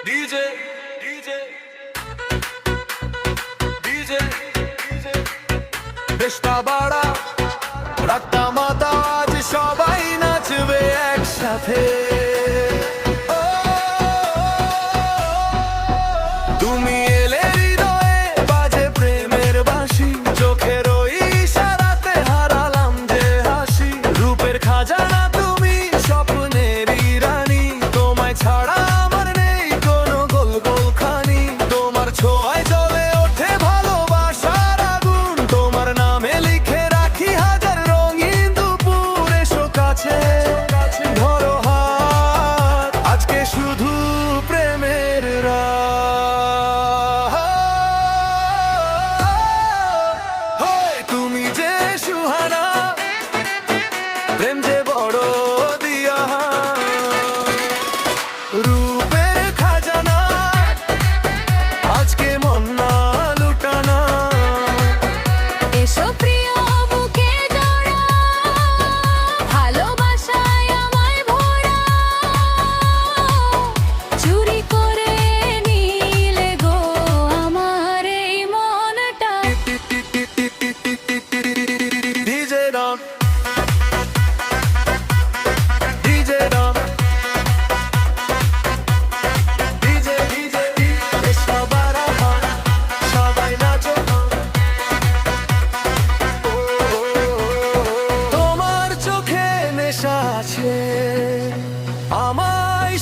DJ DJ DJ DJ বেশটা বাড়া রাতটা মাতা আজ সবাই নাচবে একসাথে। ও, তুমি এলে হৃদয়ে বাজে প্রেমের বাঁশি, চোখের ওই ইশারাতে হারালাম যে হাসি। রূপের খাজানা তুমি, স্বপ্নেরই রানী, তোমায় ছাড়া আমার নেই কোনো গোল গোলখানি। তোমার ছোঁয়ায় জ্বলে ওঠে ভালোবাসার আগুন, তোমার নামে লিখে রাখি হাজার রঙিন দুপুর। এসো কাছে ধরো হাত, আজকে শুধু প্রেমের রাত। হয় তুমি যে সুহানা, প্রেম যে বড় দিয়া, রূপের খাজানা আজকে মন না লুটানা। এসো প্রিয় বুকে জড়া, ভালোবাসায় আমায় ভরা। চুরি করে নিলে গো আমার এই মনটা। ডিজে ডন ডিজে ডন ডিজে ডিজে ডিজে সবার আমার সবাই নাচো। তোমার চোখে নেশা আছে, আমায়